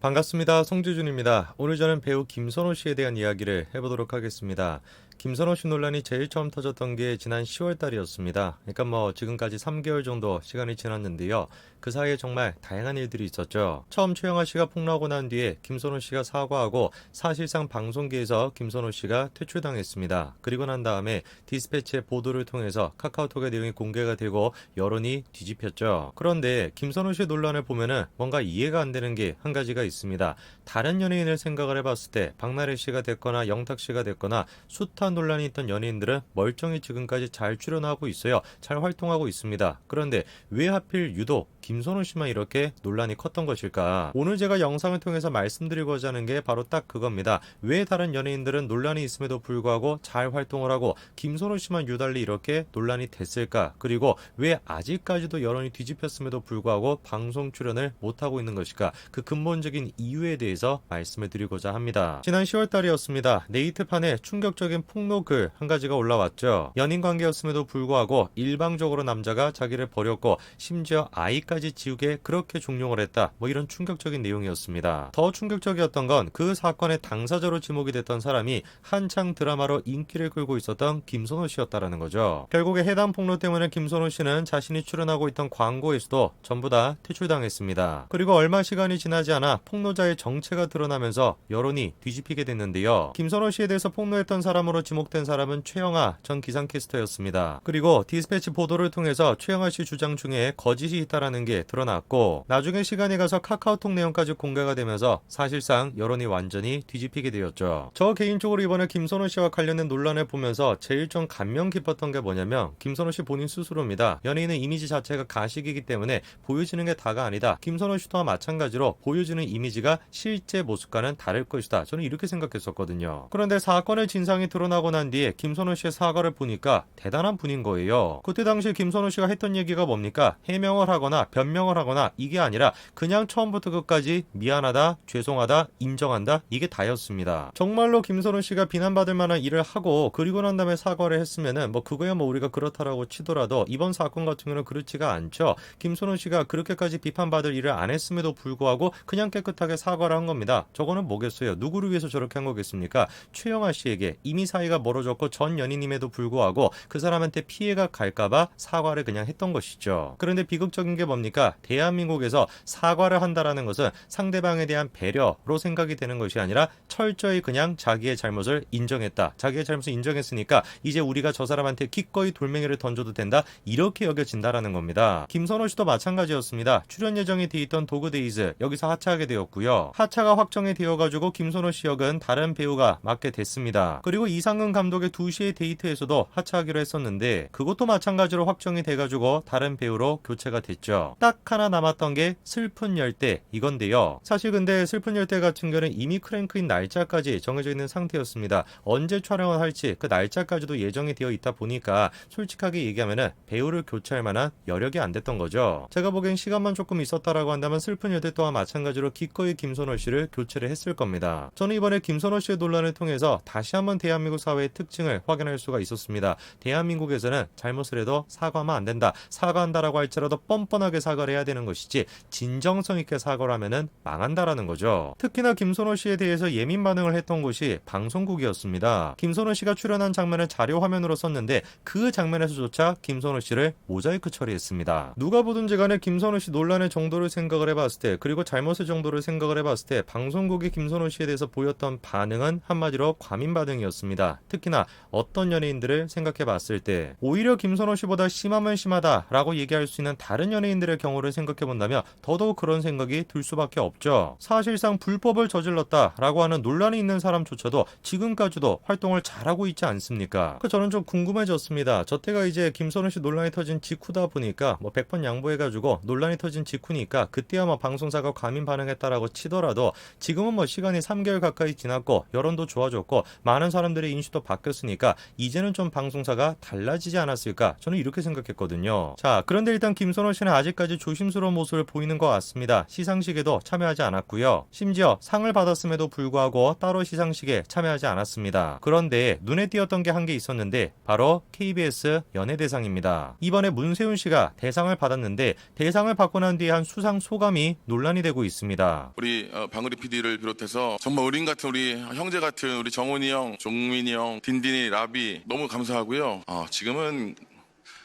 반갑습니다. 송지준입니다. 오늘 저는 배우 김선호 씨에 대한 이야기를 해보도록 하겠습니다. 김선호 씨 논란이 제일 처음 터졌던 게 지난 10월 달이었습니다. 그러니까 지금까지 3개월 정도 시간이 지났는데요. 그 사이에 정말 다양한 일들이 있었죠. 처음 최영하 씨가 폭로하고 난 뒤에 김선호 씨가 사과하고 사실상 방송계에서 김선호 씨가 퇴출당했습니다. 그리고 난 다음에 디스패치의 보도를 통해서 카카오톡의 내용이 공개가 되고 여론이 뒤집혔죠. 그런데 김선호 씨 논란을 보면은 뭔가 이해가 안 되는 게 한 가지가 있습니다. 다른 연예인을 생각을 해봤을 때 박나래 씨가 됐거나 영탁 씨가 됐거나 숱한 논란이 있던 연예인들은 멀쩡히 지금까지 잘 출연하고 있어요. 잘 활동하고 있습니다. 그런데 왜 하필 유독 김선호 씨만 이렇게 논란이 컸던 것일까? 오늘 제가 영상을 통해서 말씀드리고자 하는 게 바로 딱 그겁니다. 왜 다른 연예인들은 논란이 있음에도 불구하고 잘 활동을 하고 김선호 씨만 유달리 이렇게 논란이 됐을까? 그리고 왜 아직까지도 여론이 뒤집혔음에도 불구하고 방송 출연을 못하고 있는 것일까? 그 근본적인 이유에 대해서 말씀을 드리고자 합니다. 지난 10월 달이었습니다. 네이트판에 충격적인 폭로 글 한 가지가 올라왔죠. 연인 관계였음에도 불구하고 일방적으로 남자가 자기를 버렸고 심지어 아이까지 지우개 그렇게 종용을 했다. 이런 충격적인 내용이었습니다. 더 충격적이었던 건 그 사건의 당사자로 지목이 됐던 사람이 한창 드라마로 인기를 끌고 있었던 김선호 씨였다라는 거죠. 결국에 해당 폭로 때문에 김선호 씨는 자신이 출연하고 있던 광고에서도 전부 다 퇴출당했습니다. 그리고 얼마 시간이 지나지 않아 폭로자의 정체가 드러나면서 여론이 뒤집히게 됐는데요. 김선호 씨에 대해서 폭로했던 사람으로 지목된 사람은 최영하 전 기상캐스터였습니다. 그리고 디스패치 보도를 통해서 최영하 씨 주장 중에 거짓이 있다라는 게 드러났고 나중에 시간이 가서 카카오톡 내용까지 공개가 되면서 사실상 여론이 완전히 뒤집히게 되었죠. 저 개인적으로 이번에 김선호 씨와 관련된 논란을 보면서 제일 좀 감명 깊었던 게 뭐냐면 김선호 씨 본인 스스로입니다. 연예인의 이미지 자체가 가식이기 때문에 보여지는 게 다가 아니다. 김선호 씨와 마찬가지로 보여지는 이미지가 실제 모습과는 다를 것이다. 저는 이렇게 생각했었거든요. 그런데 사건의 진상이 드러나고 난 뒤에 김선호 씨의 사과를 보니까 대단한 분인 거예요. 그때 당시 김선호 씨가 했던 얘기가 뭡니까? 해명을 하거나 변명을 하거나 이게 아니라 그냥 처음부터 끝까지 미안하다, 죄송하다, 인정한다 이게 다였습니다. 정말로 김선호 씨가 비난받을 만한 일을 하고 그리고 난 다음에 사과를 했으면은 그거야 우리가 그렇다라고 치더라도 이번 사건 같은 경우는 그렇지가 않죠. 김선호 씨가 그렇게까지 비판받을 일을 안 했음에도 불구하고 그냥 깨끗하게 사과를 한 겁니다. 저거는 뭐겠어요? 누구를 위해서 저렇게 한 거겠습니까? 최영하 씨에게 이미 사이가 멀어졌고 전 연인임에도 불구하고 그 사람한테 피해가 갈까봐 사과를 그냥 했던 것이죠. 그런데 비극적인 게 뭡니까? 대한민국에서 사과를 한다라는 것은 상대방에 대한 배려로 생각이 되는 것이 아니라 철저히 그냥 자기의 잘못을 인정했다. 자기의 잘못을 인정했으니까 이제 우리가 저 사람한테 기꺼이 돌멩이를 던져도 된다. 이렇게 여겨진다라는 겁니다. 김선호 씨도 마찬가지였습니다. 출연 예정이 돼 있던 도그데이즈 여기서 하차하게 되었고요. 하차가 확정이 되어가지고 김선호 씨 역은 다른 배우가 맡게 됐습니다. 그리고 이상은 감독의 2시의 데이트에서도 하차하기로 했었는데 그것도 마찬가지로 확정이 돼가지고 다른 배우로 교체가 됐죠. 딱 하나 남았던 게 슬픈 열대 이건데요. 사실 근데 슬픈 열대 같은 경우는 이미 크랭크인 날짜까지 정해져 있는 상태였습니다. 언제 촬영을 할지 그 날짜까지도 예정이 되어 있다 보니까 솔직하게 얘기하면은 배우를 교체할 만한 여력이 안 됐던 거죠. 제가 보기엔 시간만 조금 있었다라고 한다면 슬픈 열대 또한 마찬가지로 기꺼이 김선호 씨를 교체를 했을 겁니다. 저는 이번에 김선호 씨의 논란을 통해서 다시 한번 대한민국 사회의 특징을 확인할 수가 있었습니다. 대한민국에서는 잘못을 해도 사과하면 안 된다. 사과한다라고 할지라도 뻔뻔하게 사과를 해야 되는 것이지 진정성 있게 사과를 하면은 망한다라는 거죠. 특히나 김선호 씨에 대해서 예민 반응을 했던 곳이 방송국이었습니다. 김선호 씨가 출연한 장면을 자료 화면으로 썼는데 그 장면에서조차 김선호 씨를 모자이크 처리했습니다. 누가 보든지 간에 김선호 씨 논란의 정도를 생각을 해봤을 때 그리고 잘못의 정도를 생각을 해봤을 때 방송국이 김선호 씨에 대해서 보였던 반응은 한마디로 과민 반응이었습니다. 특히나 어떤 연예인들을 생각해봤을 때 오히려 김선호 씨보다 심하면 심하다라고 얘기할 수 있는 다른 연예인들의 경우를 생각해본다면 더더욱 그런 생각이 들 수밖에 없죠. 사실상 불법을 저질렀다라고 하는 논란이 있는 사람조차도 지금까지도 활동을 잘하고 있지 않습니까? 저는 좀 궁금해졌습니다. 저때가 이제 김선호 씨 논란이 터진 직후다 보니까 100번 양보해가지고 논란이 터진 직후니까 그때야 방송사가 과민 반응했다라고 치더라도 지금은 시간이 3개월 가까이 지났고 여론도 좋아졌고 많은 사람들의 인식도 바뀌었으니까 이제는 좀 방송사가 달라지지 않았을까? 저는 이렇게 생각했거든요. 자, 그런데 일단 김선호 씨는 아직 아직까지 조심스러운 모습을 보이는 것 같습니다. 시상식에도 참여하지 않았고요. 심지어 상을 받았음에도 불구하고 따로 시상식에 참여하지 않았습니다. 그런데 눈에 띄었던 게 한 게 있었는데 바로 KBS 연예대상입니다. 이번에 문세윤 씨가 대상을 받았는데 대상을 받고 난 뒤에 한 수상 소감이 논란이 되고 있습니다. 우리 방울이 PD를 비롯해서 정말 어린 같은 우리 형제 같은 우리 정훈이 형, 종민이 형, 딘딘이, 라비 너무 감사하고요. 지금은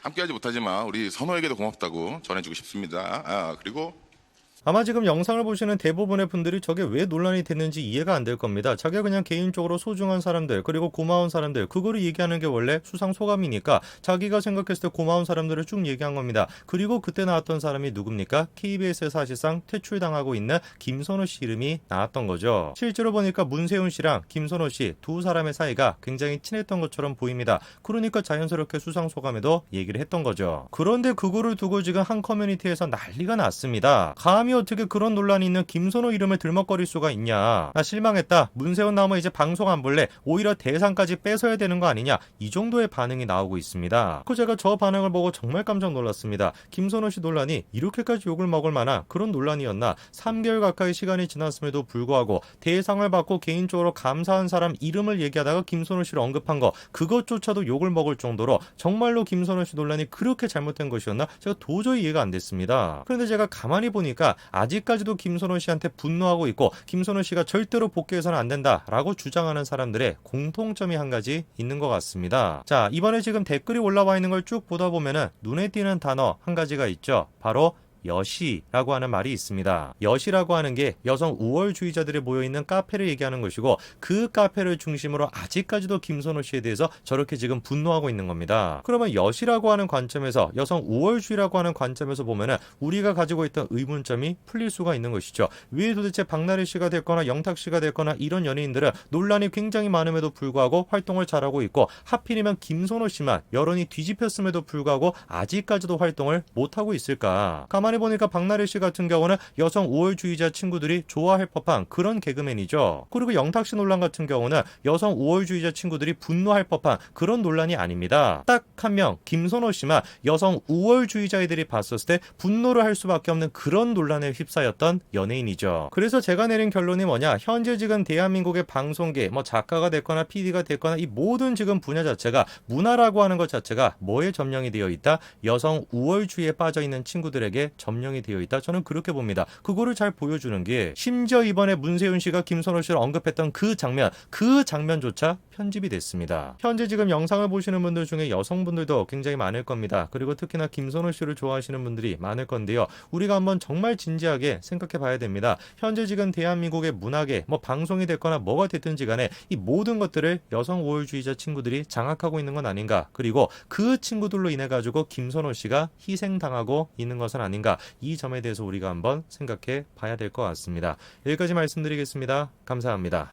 함께하지 못하지만 우리 선호에게도 고맙다고 전해주고 싶습니다. 그리고 아마 지금 영상을 보시는 대부분의 분들이 저게 왜 논란이 됐는지 이해가 안 될 겁니다. 자기가 그냥 개인적으로 소중한 사람들 그리고 고마운 사람들 그거를 얘기하는 게 원래 수상 소감이니까 자기가 생각했을 때 고마운 사람들을 쭉 얘기한 겁니다. 그리고 그때 나왔던 사람이 누굽니까? KBS에 사실상 퇴출당하고 있는 김선호 씨 이름이 나왔던 거죠. 실제로 보니까 문세윤 씨랑 김선호 씨 두 사람의 사이가 굉장히 친했던 것처럼 보입니다. 그러니까 자연스럽게 수상 소감에도 얘기를 했던 거죠. 그런데 그거를 두고 지금 한 커뮤니티에서 난리가 났습니다. 감히 어떻게 그런 논란이 있는 김선호 이름을 들먹거릴 수가 있냐. 나 실망했다. 문세윤 나오면 이제 방송 안 볼래. 오히려 대상까지 뺏어야 되는 거 아니냐. 이 정도의 반응이 나오고 있습니다. 그 제가 저 반응을 보고 정말 깜짝 놀랐습니다. 김선호 씨 논란이 이렇게까지 욕을 먹을 만한 그런 논란이었나. 3개월 가까이 시간이 지났음에도 불구하고 대상을 받고 개인적으로 감사한 사람 이름을 얘기하다가 김선호 씨를 언급한 거 그것조차도 욕을 먹을 정도로 정말로 김선호 씨 논란이 그렇게 잘못된 것이었나? 제가 도저히 이해가 안 됐습니다. 그런데 제가 가만히 보니까 아직까지도 김선호 씨한테 분노하고 있고 김선호 씨가 절대로 복귀해서는 안 된다라고 주장하는 사람들의 공통점이 한 가지 있는 것 같습니다. 자, 이번에 지금 댓글이 올라와 있는 걸 쭉 보다 보면은 눈에 띄는 단어 한 가지가 있죠. 바로 여시라고 하는 말이 있습니다. 여시라고 하는 게 여성 우월주의자들이 모여있는 카페를 얘기하는 것이고 그 카페를 중심으로 아직까지도 김선호 씨에 대해서 저렇게 지금 분노하고 있는 겁니다. 그러면 여시라고 하는 관점에서 여성 우월주의라고 하는 관점에서 보면은 우리가 가지고 있던 의문점이 풀릴 수가 있는 것이죠. 왜 도대체 박나래 씨가 됐거나 영탁 씨가 됐거나 이런 연예인들은 논란이 굉장히 많음에도 불구하고 활동을 잘하고 있고 하필이면 김선호 씨만 여론이 뒤집혔음에도 불구하고 아직까지도 활동을 못하고 있을까? 가만히 보니까 박나래 씨 같은 경우는 여성 우월주의자 친구들이 좋아할 법한 그런 개그맨이죠. 그리고 영탁 씨 논란 같은 경우는 여성 우월주의자 친구들이 분노할 법한 그런 논란이 아닙니다. 딱 한 명 김선호 씨만 여성 우월주의자들이 봤었을 때 분노를 할 수밖에 없는 그런 논란에 휩싸였던 연예인이죠. 그래서 제가 내린 결론이 뭐냐, 현재 지금 대한민국의 방송계 작가가 됐거나 PD가 됐거나 이 모든 지금 분야 자체가 문화라고 하는 것 자체가 뭐에 점령이 되어 있다? 여성 우월주의에 빠져있는 친구들에게 점령이 되어 있다. 저는 그렇게 봅니다. 그거를 잘 보여주는 게 심지어 이번에 문세윤 씨가 김선호 씨를 언급했던 그 장면조차 편집이 됐습니다. 현재 지금 영상을 보시는 분들 중에 여성분들도 굉장히 많을 겁니다. 그리고 특히나 김선호 씨를 좋아하시는 분들이 많을 건데요. 우리가 한번 정말 진지하게 생각해 봐야 됩니다. 현재 지금 대한민국의 문화계, 방송이 됐거나 뭐가 됐든지 간에 이 모든 것들을 여성 우월주의자 친구들이 장악하고 있는 건 아닌가. 그리고 그 친구들로 인해 가지고 김선호 씨가 희생당하고 있는 것은 아닌가. 이 점에 대해서 우리가 한번 생각해 봐야 될 것 같습니다. 여기까지 말씀드리겠습니다. 감사합니다.